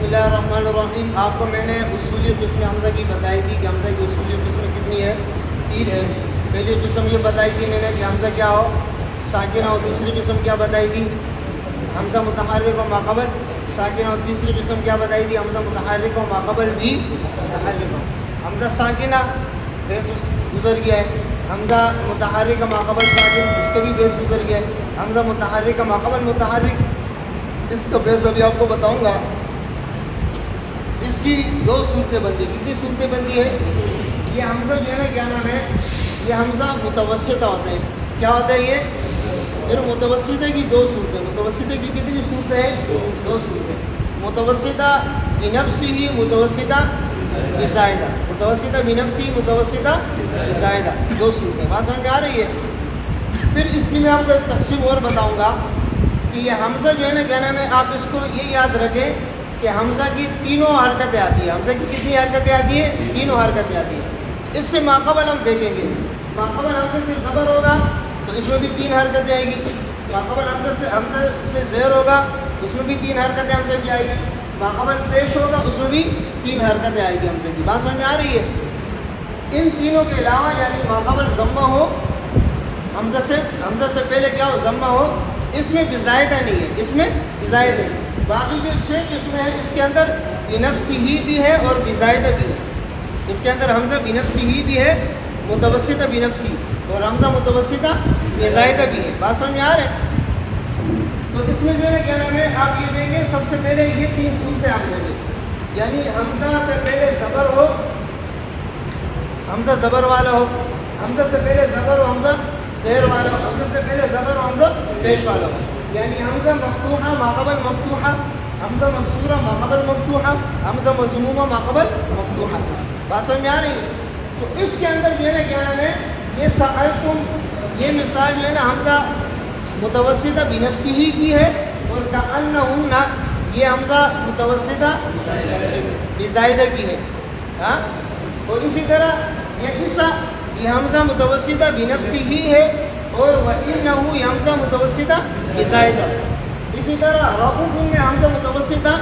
اللہ الرحمن الرحیم. آپ کو میں نے اصولی قسم حمزہ کی بتائی تھی کہ حمزہ کی اصولی قسم کتنی ہے؟ 3 ہے. پہلی قسم یہ بتائی تھی میں نے کہ حمزہ کیا ہو؟ ساکنہ ہو. دوسری قسم کیا بتائی تھی؟ حمزہ متحرک و ماقبل ساکنہ ہو. تیسری قسم کیا بتائی تھی؟ حمزہ متحرک و ماقبل بھی متحرک ہو. حمزہ ساکنہ بیس گزر گیا ہے. حمزہ متحرک و ماقبل ساکن اس کا بھی بیس گزر گیا ہے. حمزہ متحرک و ماقبل متحرک اس کا بیس ابھی آپ کو بتاؤں گا. اس کی 2 صورتیں بنتی. کتنی صورتیں بنتی ہے؟ یہ حمزہ جو ہے نا کیا نام ہے؟ یہ حمزہ متوسطہ ہوتا ہے. کیا ہوتا ہے یہ؟ پھر متوسطہ کی 2 صورتیں. متوسطہ کی کتنی صورتیں ہیں؟ 2 صورتیں. متوسطہ بنفسہ متوسطہ بزائدہ. متوسطہ بنفسہ متوسطہ بزائدہ 2 صورتیں. بات سمجھ میں آ رہی ہے؟ پھر اس کی میں آپ کو ایک تقسیم اور بتاؤں گا کہ یہ حمزہ جو ہے نا کیا نام ہے، آپ اس کو یہ یاد رکھیں کہ حمزہ کی 3 حرکتیں آتی ہیں. حمزہ کی کتنی حرکتیں آتی ہیں؟ 3 حرکتیں آتی ہیں. اس سے ماقبل ہم دیکھیں گے. ماقبل حمزہ سے زبر ہوگا تو اس میں بھی 3 حرکتیں آئے گی. ماقبل حمزہ سے زیر ہوگا اس میں بھی 3 حرکتیں حمزہ کی آئے گی. ماقبل پیش ہوگا اس میں بھی 3 حرکتیں آئے گی حمزہ کی. بات سمجھ میں آ رہی ہے؟ ان تینوں کے علاوہ یعنی ماقبل ضمہ ہو، حمزہ سے پہلے کیا ہو؟ ضمہ ہو. اس میں بزائدہ نہیں ہے. اس میں بزائدہ ہے. باقی جو 6 قسمیں ہیں اس کے اندر بنفسہ بھی ہے اور بزائدہ بھی ہے. اس کے اندر حمزہ بنفسہ بھی ہے، متوسطہ بنفسہ، اور حمزہ متوسطہ بزائدہ بھی ہے. بات سمجھ میں آ رہے ہیں؟ تو اس میں جو ہے کیا نام ہے، آپ یہ دیں گے سب سے پہلے یہ 3 صورتیں آپ دیں گے. یعنی حمزہ سے پہلے زبر ہو، حمزہ زبر والا ہو. حمزہ سے پہلے زبر ہو، حمزہ زیر والا ہو. حمزہ سے پہلے زبر ہو، حمزہ پیش والا ہو. یعنی حمزہ مفتوحہ ماقبل مفتوحہ، حمزہ مکسورہ ماقبل مفتوحہ، حمزہ مضمومہ ماقبل مفتوحہ. بات سمجھ میں آ رہی ہے؟ تو اس کے اندر جو ہے نا کیا نام ہے، یہ سألتم، یہ مثال جو ہے نا حمزہ متوسطہ بنفسہ کی ہے، اور کأنہن یہ حمزہ متوسطہ بزائدہ کی ہے. ہاں، اور اسی طرح یہ عیسیٰ، یہ حمزہ متوسطہ بنفسہ ہی ہے، اور وَإِنَّهُ یہ حمزہ متوسطہ بزائدہ. اسی طرح رؤوف میں حمزہ متوسطہ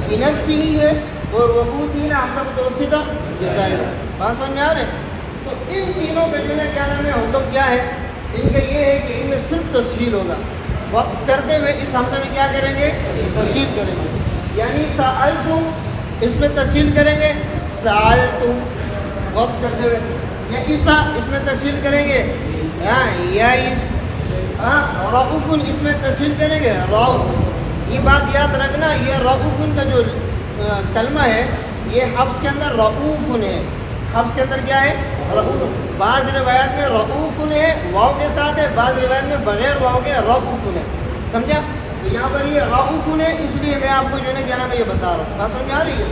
بنفسہ ہی ہے، اور وقوتین حمزہ متوسطہ بزائدہ. بات سمجھ میں آ رہے ہیں؟ تو ان تینوں کا جو ہے کیا نام ہے، حکم کیا ہے ان کا؟ یہ ہے کہ ان میں صرف تسہیل ہوگا. وقف کرتے ہوئے اس حمزہ میں کیا کریں گے؟ تسہیل کریں گے. یعنی سألتم اس میں تسہیل کریں گے، سألتم وقف کرتے ہوئے. یا عیسیٰ اس میں تسہیل کریں گے، یائس. رؤوف اس میں تسہیل کریں گے، رؤوف. یہ بات یاد رکھنا، یہ رؤوف کا جو کلمہ ہے یہ حفظ کے اندر رؤوف ہے. حفظ کے اندر کیا ہے؟ رؤوف. بعض روایات میں رؤوف ہے واو کے ساتھ ہے، بعض روایات میں بغیر واو کے رؤوف ہے. سمجھا؟ تو یہاں پر یہ رؤوف ہے، اس لیے میں آپ کو جو ہے نا کیا نام ہے یہ بتا رہا ہوں. بات سمجھ میں آ رہی ہے؟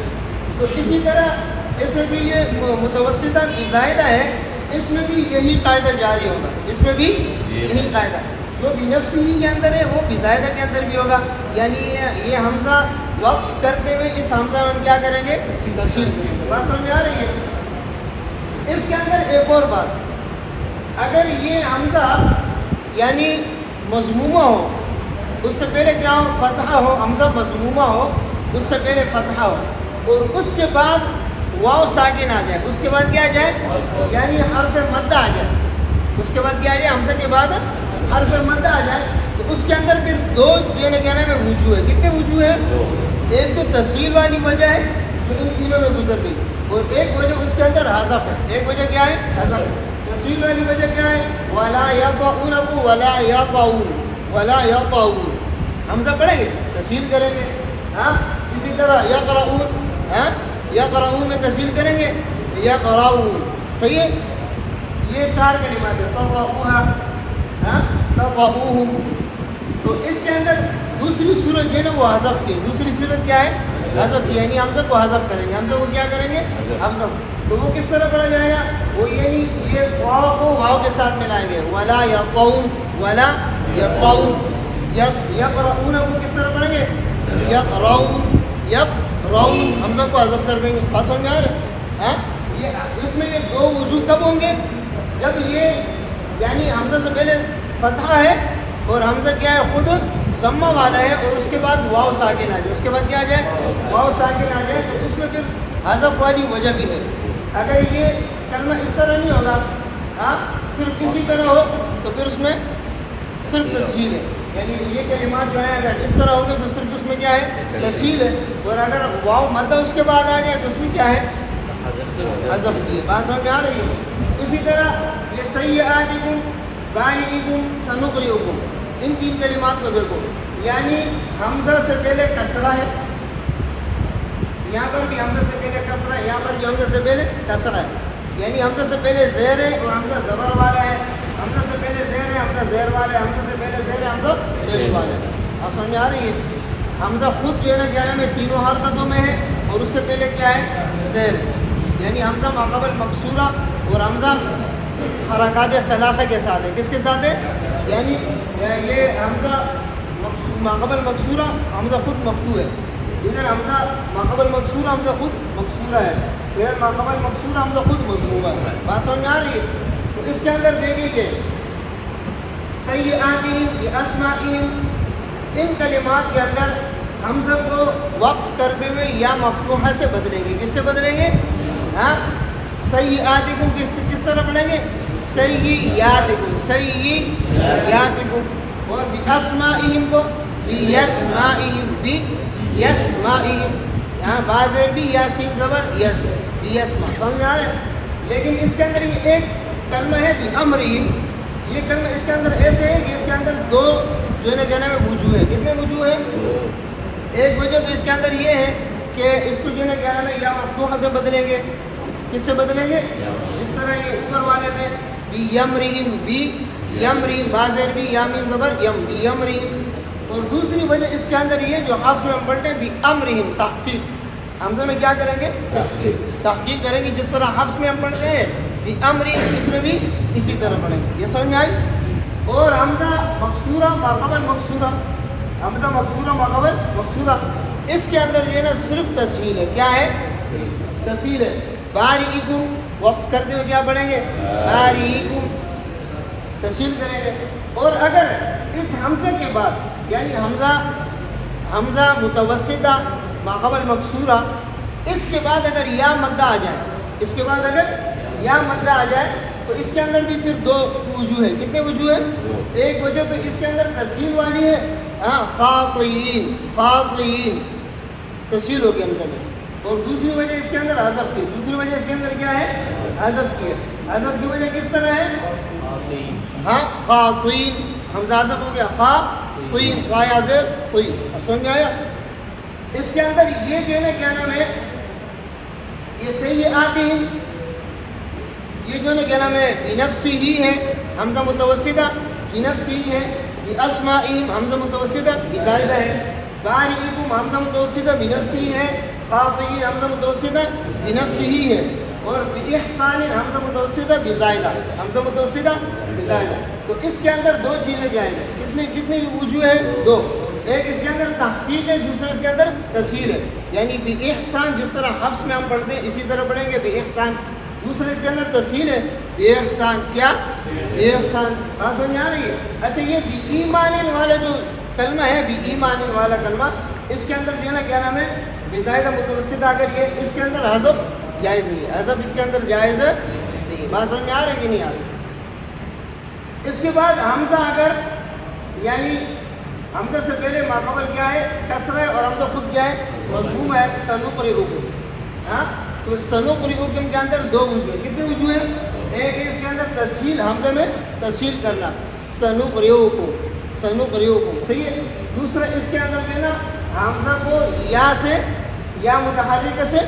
تو اسی طرح اس میں بھی یہ متوسطہ بزائدہ ہے، اس میں بھی یہی قاعدہ جاری ہوگا. اس میں بھی یہی قاعدہ جو بنفسہ کے اندر ہے وہ بزائدہ کے اندر بھی ہوگا. یعنی یہ حمزہ وقف کرتے ہوئے اس حمزہ میں ہم کیا کریں گے؟ تسہیل کریں گے. بات سمجھ میں آ رہی ہے؟ اس کے اندر ایک اور بات، اگر یہ حمزہ یعنی مضمومہ ہو، اس سے پہلے کیا ہو؟ فتحہ ہو. حمزہ مضمومہ ہو، اس سے پہلے فتحہ ہو، اور اس کے بعد واو ساکن آ جائے. اس کے بعد کیا آ جائے؟ یعنی حرف مد آ جائے. اس کے بعد کیا آ جائے؟ حمزہ کے بعد حرف مد آ جائے. تو اس کے اندر پھر 2 جو ہے کہنا ہے وجوہ ہے. کتنے وجوہ ہیں؟ ایک تو تسہیل والی وجہ ہے جو ان تینوں میں گزر گئی، اور ایک وجہ اس کے اندر حذف ہے. ایک وجہ کیا ہے؟ حذف. تسہیل والی وجہ کیا ہے؟ وَلَا يَطَعُونَ وَلَا يَطَعُونَ وَلَا يَطَعُونَ. حمزہ پڑھیں گے، تسہیل کریں گے. ہاں، اسی طرح يَقْرَؤُونَ، ہاں يَقْرَؤُونَ میں تسہیل کریں گے، يَقْرَؤُونَ. صحیح ہے؟ یہ 4 کلمات ہیں. تَقْرَؤُوهَا، ہاں تَقْرَؤُوهُمْ. تو اس کے اندر دوسری صورت جو ہے نا وہ حذف کی. دوسری صورت کیا ہے؟ حذف کی. یعنی حمزہ کو حذف کریں گے. حمزہ کو کیا کریں گے؟ حذف. تو وہ کس طرح پڑھا جائے گا؟ وہ یعنی یہ واو کو واو کے ساتھ ملائیں گے. وَلَا يَطَعُونَ وَلَا يَطَعُونَ. يَقْرَؤُونَ کو کس طرح پڑھیں گے؟ يَقْرَؤُونَ يَقْرَؤُونَ. حمزہ کو حذف کر دیں گے. بات سمجھ میں آ رہا ہے؟ ہاں، یہ اس میں یہ 2 وجوہ کب ہوں گے؟ جب یہ یعنی حمزہ سے پہلے فتحہ ہے اور حمزہ کیا ہے؟ خود ضمہ والا ہے اور اس کے بعد واو ساکن آ جائے، اس کے بعد کیا آ جائے؟ واو ساکن آ جائے، تو اس میں پھر حذف والی وجہ بھی ہے۔ اگر یہ کلمہ اس طرح نہیں ہوگا، ہاں صرف اسی طرح ہو تو پھر اس میں صرف تسہیل ہے، یعنی یہ کلمات جو ہیں اگر اس طرح ہوں گے تو صرف اس میں کیا ہے؟ تسہیل ہے، اور اگر واو مدہ اس کے بعد آ جائے تو اس میں کیا ہے؟ حذف کی ہے۔ بات سمجھ میں آ رہی ہے؟ اسی طرح یہ سیئاتکم بائیکم سنقرئکم، ان تین کلمات کو دیکھو، یعنی حمزہ سے پہلے کسرہ ہے، یہاں پر بھی حمزہ سے پہلے کسرہ ہے، یہاں پر بھی حمزہ سے پہلے کسرہ ہے، یعنی حمزہ سے پہلے زیر ہے اور حمزہ زبر والا ہے، حمزہ سے پہلے زیر ہے، حمزہ زیر والا ہے، حمزہ سے پہلے زیر ہے، حمزہ پیش والا ہے۔ آپ سمجھ میں آ رہی ہے؟ حمزہ خود جو ہے نا کیا میں تینوں حرکتوں میں ہے، اور اس سے پہلے کیا ہے؟ زیر ہے، یعنی حمزہ ماقبل مکسورہ اور حمزہ حرکات ثلاثہ کے ساتھ ہے۔ کس کے ساتھ ہے؟ یعنی یہ حمزہ ماقبل مکسورہ، حمزہ خود مفتوح ہے، ادھر حمزہ ماقبل مکسورہ، حمزہ خود مکسورہ ہے، ادھر ماقبل مکسورہ، حمزہ خود مضمومہ ہے۔ بات سمجھ میں آ رہی ہے؟ تو اس کے اندر دیکھیں کہ سیئاتہم باسمائہم، ان کلمات کے اندر حمزہ کو وقف کرتے ہوئے یا مفتوحہ سے بدلیں گے۔ کس سے بدلیں گے؟ ہاں سیئاتکم کس طرح پڑھیں گے؟ سیئاتکم، سیئاتکم، اور باسمائہم کو بیسمائہم، بیسمائہم، یہاں بازر بھی یاسین زبر یس، بیسما، سمجھ میں آ رہے ہیں؟ لیکن اس کے اندر یہ ایک کلمہ ہے بامرہم، یہ کلمہ اس کے اندر ایسے ہے کہ اس کے اندر دو جو ہے نا کہنا میں وجوہ ہے۔ کتنے وجوہ ہیں؟ ایک وجہ تو اس کے اندر یہ ہے کہ اس کو جو ہے نا کہنا میں یا مفتوحہ سے بدلیں گے۔ کس سے بدلیں گے؟ جس طرح یہ اوپر والے تھے بیمرہم، بیمرہم، بازر بھی یامیم زبر یم، بیمرہم۔ اور دوسری وجہ اس کے اندر یہ جو حفظ میں ہم پڑھتے ہیں بیامرہم، تحقیق، حمزہ میں کیا کریں گے؟ تحقیق کریں گے، جس طرح حفظ میں ہم پڑھتے ہیں بیامرہم، اس میں بھی اسی طرح پڑھیں گے۔ یہ سمجھ میں آئی؟ اور حمزہ مکسورہ ماقبل مکسورہ، حمزہ مکسورہ ماقبل مکسورہ، اس کے اندر جو ہے نا صرف تسہیل ہے۔ کیا ہے؟ تسہیل ہے۔ باریکم وقف کرتے ہوئے کیا پڑھیں گے؟ باریکم، تسہیل کریں گے۔ اور اگر اس حمزہ کے بعد یعنی حمزہ متوسطہ ماقبل مکسورہ، اس کے بعد اگر یا مدہ آ جائے، اس کے بعد اگر یا مدہ آ جائے تو اس کے اندر بھی پھر دو وجوہ ہے۔ کتنے وجوہ ہیں؟ ایک وجہ تو اس کے اندر تسہیل والی ہے، ہاں خاطئین، خاطئین تسہیل ہوگی حمزہ میں، اور دوسری وجہ اس کے اندر حذف کی، دوسری وجہ اس کے اندر کیا ہے؟ حذف کی ہے۔ حذف کی وجہ کس طرح ہے؟ ہاں خاطئین، حمزہ حذف ہو گیا، خاطئین، قایا زیر طی۔ اب سمجھ میں آیا؟ اس کے اندر یہ جو ہے نا کیا نام ہے، یہ سیئاتہم، یہ جو ہے نا کیا نام ہے بنفسہ ہے، حمزہ متوسطہ بنفسہ ہے، باسمائہم حمزہ متوسطہ بزائدہ ہے، باریکم حمزہ متوسطہ بنفسہ ہے، خاطئین حمزہ متوسطہ بنفسہ ہے، اور باحسان حمزہ متوسطہ بزائدہ، حمزہ متوسطہ بزائدہ۔ تو اس کے اندر دو چیزیں جائیں گے۔ کتنے وجوہ ہیں؟ دو۔ ایک اس کے اندر تحقیق ہے، دوسرا اس کے اندر تسہیل ہے، یعنی باحسان جس طرح حفظ میں ہم پڑھتے ہیں اسی طرح پڑھیں گے باحسان۔ دوسرا اس کے اندر تسہیل ہے باحسان، کیا؟ باحسان۔ بات سمجھ آ رہی ہے؟ اچھا یہ بی ایمان والا جو کلمہ ہے، بی ایمان والا کلمہ، اس کے اندر جو ہے نا کیا نام ہے بزائدہ متوسطہ، اگر یہ اس کے اندر حذف جائز نہیں ہے، حذف اس کے اندر جائز نہیں ہے۔ بات سمجھ میں آ رہی ہے کہ نہیں آ رہی؟ اس کے بعد حمزہ اگر یعنی حمزہ سے پہلے ماقبل کیا ہے؟ کسرہ ہے، اور حمزہ خود کیا ہے؟ مضموم ہے، سنقرئکم، ہاں تو سنقرئکم کے اندر دو وجوہ ہیں۔ کتنے وجوہ ہیں؟ ایک اس کے اندر تسہیل، حمزہ میں تسہیل کرنا، سنقرئکم، سنقرئکم، صحیح ہے۔ دوسرا اس کے اندر جو ہے نا حمزہ کو یا سے، یا متحرکہ سے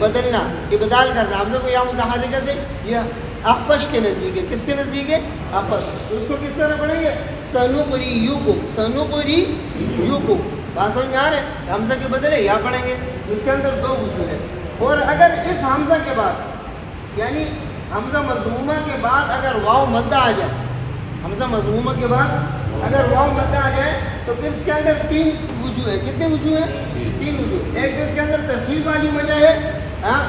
بدلنا، ابدال کرنا، حمزہ کو یا متحرکہ سے، یہ اخفش کے نزدیک ہے۔ کس کے نزدیک ہے؟ اخفش۔ تو اس کو کس طرح پڑھیں گے؟ سنقرئکم، سنقرئکم۔ بات سمجھ میں آ رہے ہیں؟ حمزہ کے بدلے یا پڑھیں گے، اس کے اندر دو وجوہ ہے۔ اور اگر اس حمزہ کے بعد یعنی حمزہ مضمومہ کے بعد اگر واو مدہ آ جائے، حمزہ مضمومہ کے بعد اگر واو مدہ آ جائے تو پھر اس کے اندر تین وجوہ ہے۔ کتنے وجوہ ہیں؟ تین وجوہ۔ ایک اس کے اندر تسہیل والی وجہ ہے، ہاں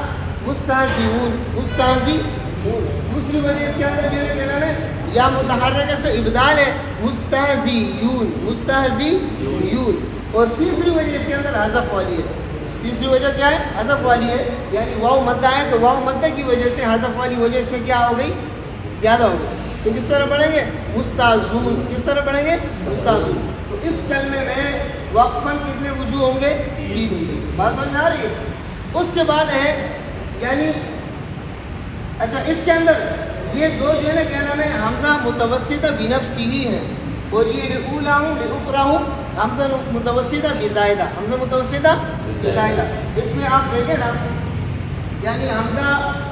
مستہزئون، مستہزئون۔ دوسری وجہ اس کے اندر جو ہے کیا نام ہے یا متحرک سے ابدال ہے مستہزیون، مستہزیون. اور تیسری وجہ اس کے اندر حذف والی ہے. تیسری وجہ کیا ہے؟ حذف والی ہے. یعنی واو مدہ ہے تو واو مدہ کی وجہ سے حذف والی وجہ اس میں کیا ہو گئی؟ زیادہ ہو گئی. تو کس طرح پڑھیں گے؟ مستعزون. کس طرح پڑھیں گے؟ مستعزون. تو اس کلمے میں وقفاً کتنے وجوہ ہوں گے؟ 3 وجوہ. بات سمجھ میں آ رہی ہے؟ اس کے بعد ہے یعنی اچھا اس کے اندر یہ دو جو ہے نا کیا نام ہے حمزہ متوسطہ بنفسہ ہے، اور یہ لأولاہم لأخراہم حمزہ متوسطہ بزائدہ، حمزہ متوسطہ بزائدہ. اس میں آپ دیکھیں نا یعنی حمزہ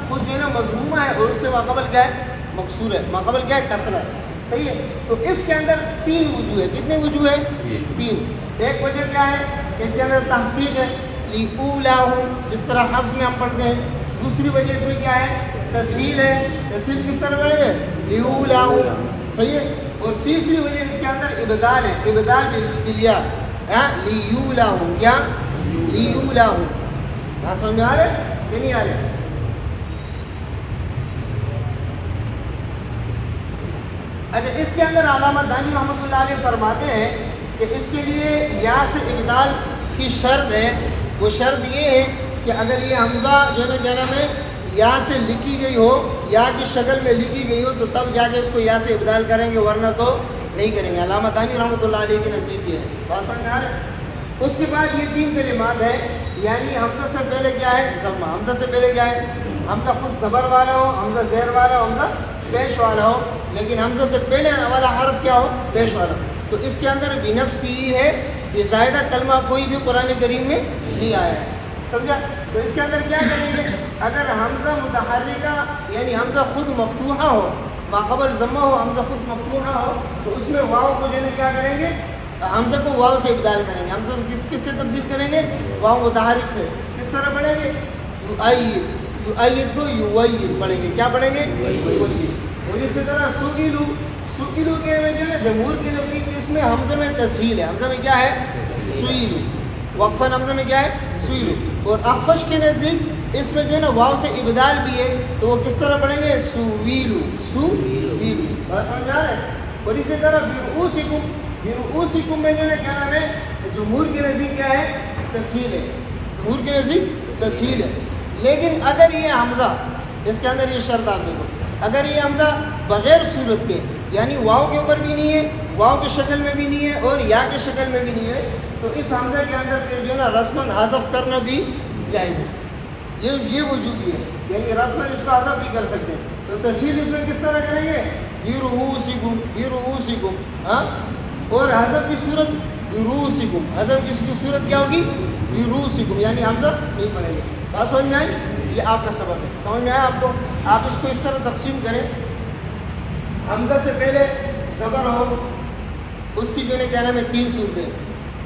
خود جو ہے نا مضمومہ ہے اور اس سے ماقبل کیا ہے؟ مکسور ہے. ماقبل کیا ہے؟ کسرہ ہے. صحیح ہے. تو اس کے اندر 3 وجوہ ہے. کتنے وجوہ ہیں؟ 3. ایک وجہ کیا ہے؟ اس کے اندر تحقیق ہے لأولاہم، جس طرح حفظ میں ہم پڑھتے ہیں. دوسری وجہ اس میں کیا ہے؟ تسہیل ہے. تسہیل کس طرح پڑھیں گے؟ لأولاہم. صحیح ہے. اور تیسری وجہ اس کے اندر ابدال ہے، ابدال بالیا، لیولاہم. کیا؟ لیولاہم. بات سمجھ میں آ رہا ہے کہ نہیں آ رہا ہے؟ اچھا اس کے اندر علامہ دانی رحمۃ اللہ علیہ فرماتے ہیں کہ اس کے لیے یا سے ابدال کی شرط ہے. وہ شرط یہ ہے کہ اگر یہ حمزہ جو ہے نا کیا نام ہے یا سے لکھی گئی ہو، یا کی شکل میں لکھی گئی ہو تو تب جا کے اس کو یا سے ابدال کریں گے، ورنہ تو نہیں کریں گے. علامہ دانی رحمۃ اللہ علیہ کے نزدیک یہ ہے. بات سمجھ میں آ رہا ہے؟ اس کے بعد یہ 3 کلمات ہیں. یعنی حمزہ سے پہلے کیا ہے؟ ضمہ. حمزہ سے پہلے کیا ہے؟ حمزہ خود زبر والا ہو، حمزہ زیر والا ہو، حمزہ پیش والا ہو، لیکن حمزہ سے پہلے والا حرف کیا ہو؟ پیش والا. تو اس کے اندر بنفسی ہے. یہ زائدہ کلمہ کوئی بھی قرآن کریم میں نہیں آیا ہے. سمجھا؟ تو اس کے اندر کیا کریں گے؟ اگر حمزہ متحرکہ یعنی حمزہ خود مفتوحہ ہو، ماقبل ضمہ ہو، حمزہ خود مفتوحہ ہو، تو اس میں واو کو جو ہے کیا کریں گے؟ حمزہ کو واو سے ابدال کریں گے. حمزہ کو کس سے تبدیل کریں گے؟ واو متحرک سے. کس طرح پڑھیں گے؟ یؤید. یؤید کو یوید پڑھیں گے. کیا پڑھیں گے؟ یوید. اور اسی طرح سئلو. سئلو کے میں جو ہے جمہور کے نزدیک اس میں حمزہ میں تسہیل ہے. حمزہ میں کیا ہے؟ سئلو. وقفاً حمزہ میں کیا ہے؟ سئلو. اور اخفش کے نزدیک اس میں جو ہے نا واو سے ابدال بھی ہے، تو وہ کس طرح پڑھیں گے؟ سویلو. سویلو. بات سمجھ آ رہا ہے؟ اور اسی طرح برؤوسکم. برؤوسکم میں جو ہے کیا نام ہے جمہور کے نزدیک کیا ہے؟ تسہیل ہے. جمہور کے نزدیک تسہیل ہے. لیکن اگر یہ حمزہ اس کے اندر یہ شرط آپ دیکھو، اگر یہ حمزہ بغیر صورت کے یعنی واو کے اوپر بھی نہیں ہے، واو کی شکل میں بھی نہیں ہے، اور یا کی شکل میں بھی نہیں ہے، تو اس حمزہ کے اندر پھر جو ہے نا رسماً حذف کرنا بھی جائز ہے. یہ وجود بھی ہے. یعنی رسماً اس کو حذف بھی کر سکتے ہیں. تو تسہیل اس میں کس طرح کریں گے؟ برؤوسکم. برؤوسکم. ہاں. اور حذف کی صورت برؤوسکم. حذف کی صورت کیا ہوگی؟ برؤوسکم. یعنی حمزہ نہیں پڑھیں گے. بات سمجھ میں آئی؟ یہ آپ کا سبق ہے. سمجھ میں آیا آپ کو؟ آپ اس کو اس طرح تقسیم کریں. حمزہ سے پہلے زبر ہو، اس کی جو ہے کیا نام ہے 3 صورتیں.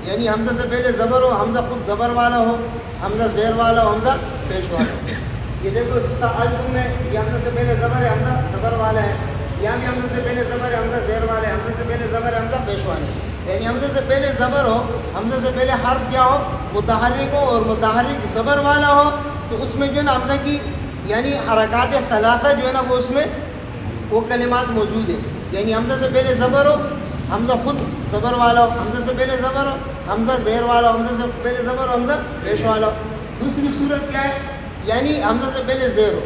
یعنی حمزہ سے پہلے زبر ہو، حمزہ خود زبر والا ہو، حمزہ زیر والا ہو، حمزہ پیش والا ہو. یہ دیکھو سألتم میں یہ حمزہ سے پہلے زبر ہے، حمزہ زبر والا ہے. یہاں بھی حمزہ سے پہلے زبر ہے، حمزہ زیر والا ہے. حمزہ سے پہلے زبر ہے، حمزہ پیش والا ہے. یعنی حمزہ سے پہلے زبر ہو، حمزہ سے پہلے حرف کیا ہو؟ متحرک ہو، اور متحرک زبر والا ہو، تو اس میں جو ہے نا حمزہ کی یعنی حرکات ثلاثہ جو ہے نا وہ اس میں وہ کلمات موجود ہیں. یعنی حمزہ سے پہلے زبر ہو، حمزہ خود زبر والا ہو، حمزہ سے پہلے زبر ہو، حمزہ زیر والا ہو، حمزہ سے پہلے زبر ہو، حمزہ پیش والا ہو. دوسری صورت کیا ہے؟ یعنی حمزہ سے پہلے زیر ہو،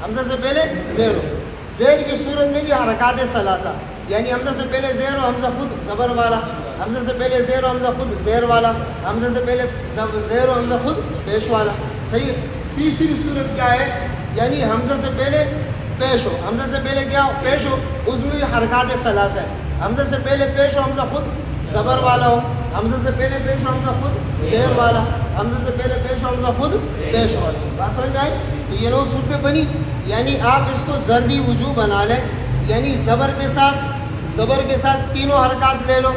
حمزہ سے پہلے زیر ہو. زیر کی صورت میں بھی حرکات ثلاثہ، یعنی حمزہ سے پہلے زیر ہو، حمزہ خود زبر والا، حمزہ سے پہلے زیر ہو، حمزہ خود زیر والا، حمزہ سے پہلے زیر ہو، حمزہ خود پیش والا. صحیح ہے. تیسری صورت کیا ہے؟ یعنی حمزہ سے پہلے پیش ہو، حمزہ سے پہلے کیا ہو؟ پیش ہو. اس میں بھی حرکات ثلاثہ ہے. حمزہ سے پہلے پیش ہو، حمزہ خود زبر والا ہو، حمزہ سے پہلے پیش ہو، حمزہ خود زیر والا، حمزہ سے پہلے پیش ہو، حمزہ خود پیش والا. بات سمجھ آئی؟ تو یہ 9 صورتیں بنی. یعنی آپ اس کو ضربی وجوہ بنا لیں. یعنی زبر کے ساتھ تینوں حرکات لے لو،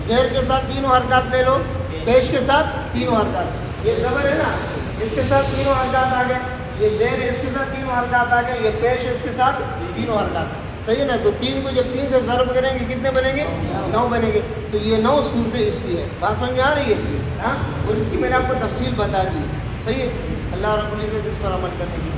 زیر کے ساتھ تینوں حرکات لے لو، پیش کے ساتھ تینوں حرکات. یہ زبر ہے نا، اس کے ساتھ تینوں حرکات آ گئے. یہ زیر ہے، اس کے ساتھ تینوں حرکات آ گئے. یہ پیش ہے، اس کے ساتھ تینوں حرکات. صحیح ہے نا؟ تو 3 کو جب 3 سے ضرب کریں گے کتنے بنیں گے؟ 9 بنیں گے. تو یہ 9 صورتیں اس کی ہے. بات سمجھ میں آ رہی ہے؟ ہاں. اور اس کی میں نے آپ کو تفصیل بتا دی. صحیح ہے. اللہ رب العزت اس پر عمل کرنے کی